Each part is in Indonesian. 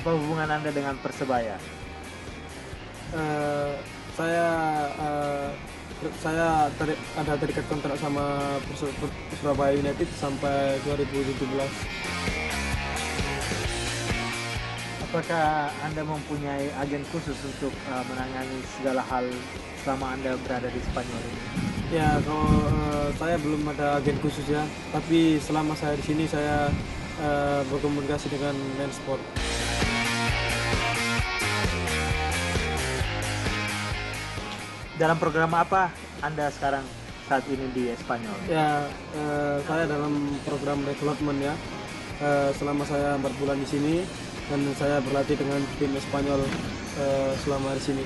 Apa hubungan Anda dengan Persebaya? Eh, saya eh, saya ada terikat kontrak sama Surabaya United sampai 2017. Apakah Anda mempunyai agen khusus untuk menangani segala hal selama Anda berada di Spanyol ini? Ya, kalau saya belum ada agen khusus ya, tapi selama saya di sini saya berkomunikasi dengan Lensport. Dalam program apa Anda sekarang saat ini di Spanyol? Ya, saya dalam program development ya. Selama saya 4 bulan di sini dan saya berlatih dengan tim Spanyol selama di sini.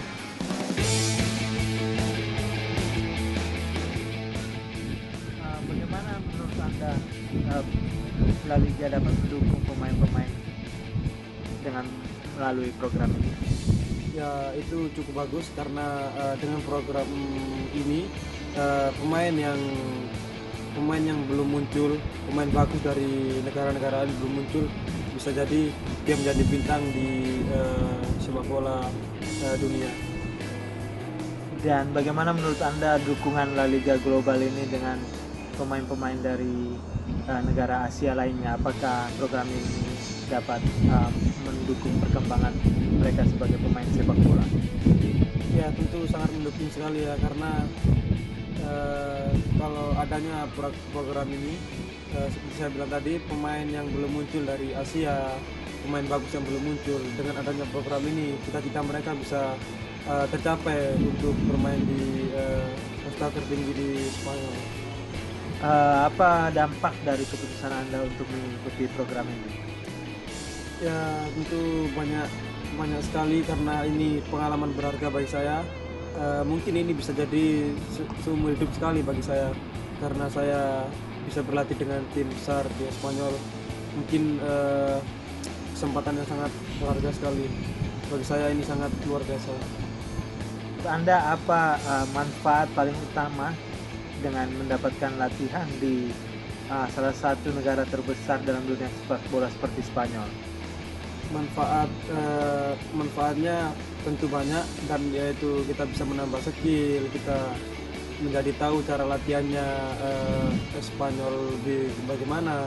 Bagaimana menurut Anda La Liga dapat mendukung pemain-pemain dengan melalui program ini? Ya, itu cukup bagus karena dengan program ini pemain yang belum muncul, pemain bagus dari negara-negara lain belum muncul, bisa jadi dia menjadi bintang di sepak bola dunia. Dan bagaimana menurut Anda dukungan La Liga Global ini dengan pemain-pemain dari negara Asia lainnya? Apakah program ini dapat mendukung perkembangan mereka sebagai pemain sepak bola? Ya, tentu sangat mendukung sekali ya, karena kalau adanya program ini, seperti saya bilang tadi, pemain yang belum muncul dari Asia, pemain bagus yang belum muncul, dengan adanya program ini cita-cita mereka bisa tercapai untuk bermain di kasta tertinggi di Spanyol. Apa dampak dari keputusan Anda untuk mengikuti program ini? Ya, tentu banyak sekali karena ini pengalaman berharga bagi saya. Mungkin ini bisa jadi seumur hidup sekali bagi saya karena saya bisa berlatih dengan tim besar di Spanyol. Mungkin kesempatan yang sangat berharga sekali bagi saya, ini sangat luar biasa. Menurut Anda apa manfaat paling utama dengan mendapatkan latihan di salah satu negara terbesar dalam dunia sepak bola seperti Spanyol? Manfaatnya tentu banyak, dan yaitu kita bisa menambah skill, kita menjadi tahu cara latihannya Spanyol bagaimana,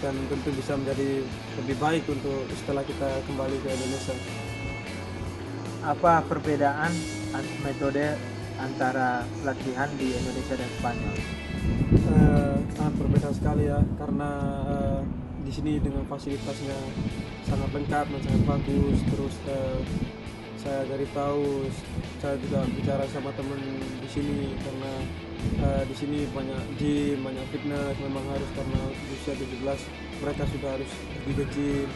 dan tentu bisa menjadi lebih baik untuk setelah kita kembali ke Indonesia. Apa perbedaan metode antara latihan di Indonesia dan Spanyol? Sangat berbeda sekali ya, karena di sini dengan fasilitasnya sangat lengkap dan sangat bagus. Terus saya dari tahu, saya juga bicara sama teman di sini, karena di sini banyak gym, banyak fitness. Memang harus, karena usia 17 mereka sudah harus pergi ke gym,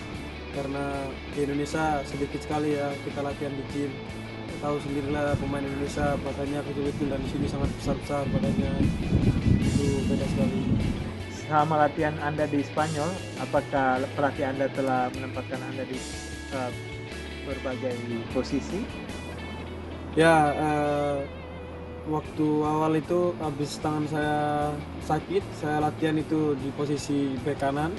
karena di Indonesia sedikit sekali ya kita latihan di gym. Tahu sendirilah pemain Indonesia badannya kecil-kecil, dan di sini sangat besar-besar badannya. Itu beda sekali. Selama latihan Anda di Spanyol, apakah pelatih Anda telah menempatkan Anda di berbagai posisi? Ya, waktu awal itu habis tangan saya sakit, saya latihan itu di posisi bek kanan,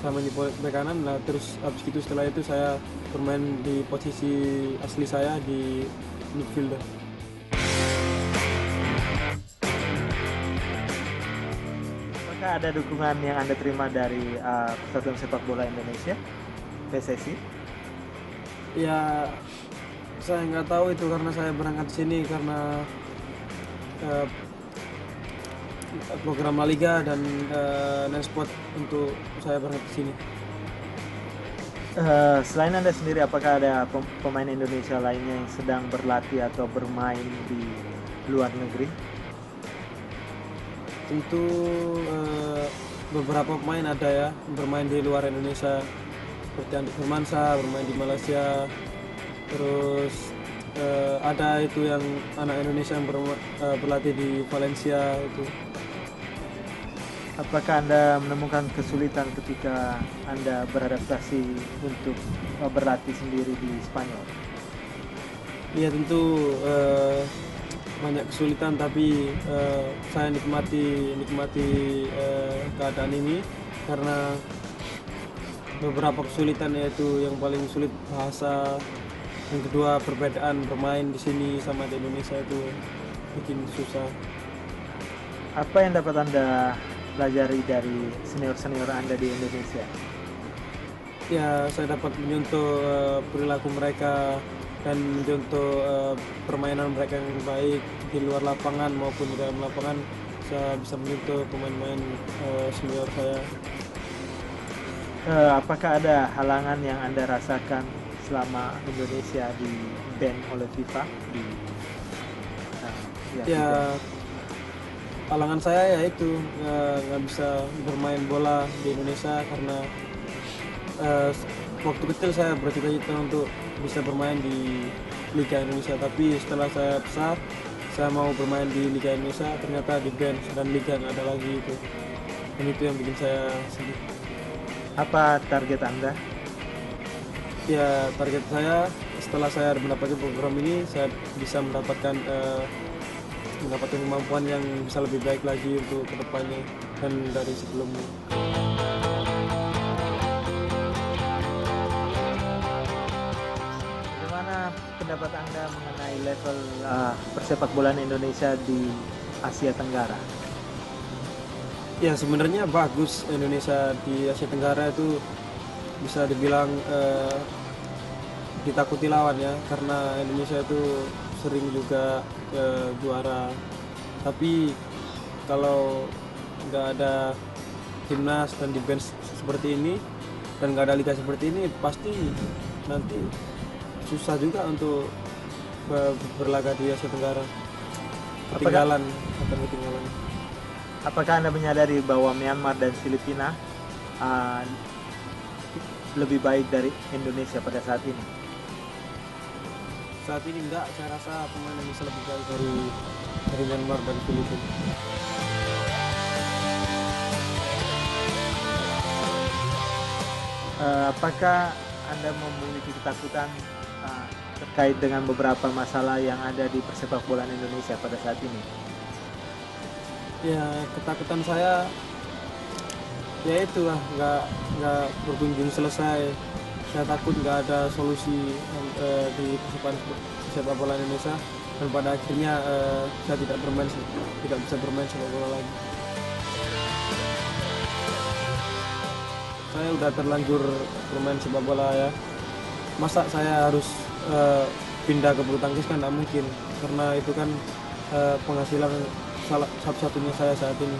sama di bek kanan. Nah, terus habis itu setelah itu saya bermain di posisi asli saya di midfielder. Apakah ada dukungan yang Anda terima dari Persatuan Sepak Bola Indonesia, PSSI? Ya, saya nggak tahu itu karena saya berangkat sini karena eh, program La Liga dan Nelsport untuk saya berangkat ke sini. Selain Anda sendiri, apakah ada pemain Indonesia lainnya yang sedang berlatih atau bermain di luar negeri? Tentu beberapa pemain ada ya bermain di luar Indonesia, seperti Andik Firmansyah bermain di Malaysia. Terus ada itu yang anak Indonesia yang berlatih di Valencia itu. Apakah Anda menemukan kesulitan ketika Anda beradaptasi untuk berlatih sendiri di Spanyol? Iya, tentu banyak kesulitan, tapi saya nikmati keadaan ini karena beberapa kesulitan, yaitu yang paling sulit bahasa, yang kedua perbedaan bermain di sini sama di Indonesia itu bikin susah. Apa yang dapat Anda pelajari dari senior-senior Anda di Indonesia? Ya, saya dapat mencontoh perilaku mereka dan mencontoh permainan mereka yang baik di luar lapangan maupun di dalam lapangan. Saya bisa mencontoh pemain-pemain senior saya. Apakah ada halangan yang Anda rasakan selama Indonesia di ban oleh FIFA di Ya, halangan saya yaitu nggak bisa bermain bola di Indonesia karena waktu kecil saya bercita-cita untuk bisa bermain di Liga Indonesia, tapi setelah saya besar saya mau bermain di Liga Indonesia, ternyata di ban dan Liga nggak ada lagi itu, dan itu yang bikin saya sedih. Apa target Anda? Ya, target saya setelah saya mendapatkan program ini, saya bisa mendapatkan kemampuan yang bisa lebih baik lagi untuk kedepannya dan dari sebelumnya. Bagaimana pendapat Anda mengenai level persepak bolaan Indonesia di Asia Tenggara? Ya, sebenarnya bagus Indonesia di Asia Tenggara itu, bisa dibilang ditakuti lawan ya, karena Indonesia itu sering juga juara. Tapi kalau nggak ada timnas dan di bench seperti ini dan nggak ada liga seperti ini, pasti nanti susah juga untuk berlaga di Asia Tenggara. Ketinggalan. Apakah Anda menyadari bahwa Myanmar dan Filipina lebih baik dari Indonesia pada saat ini? Saat ini enggak, saya rasa pemain Indonesia lebih baik dari Myanmar dan Filipina. Apakah Anda memiliki ketakutan terkait dengan beberapa masalah yang ada di persepak bolaan Indonesia pada saat ini? Ya, ketakutan saya ya itulah, nggak berkunjung selesai. Saya takut nggak ada solusi di sepak bola Indonesia, dan pada akhirnya saya tidak bisa bermain sepak bola lagi. Saya udah terlanjur bermain sepak bola ya, masa saya harus pindah ke bulu tangkis? Kan nggak mungkin, karena itu kan penghasilan satu-satunya saya saat ini.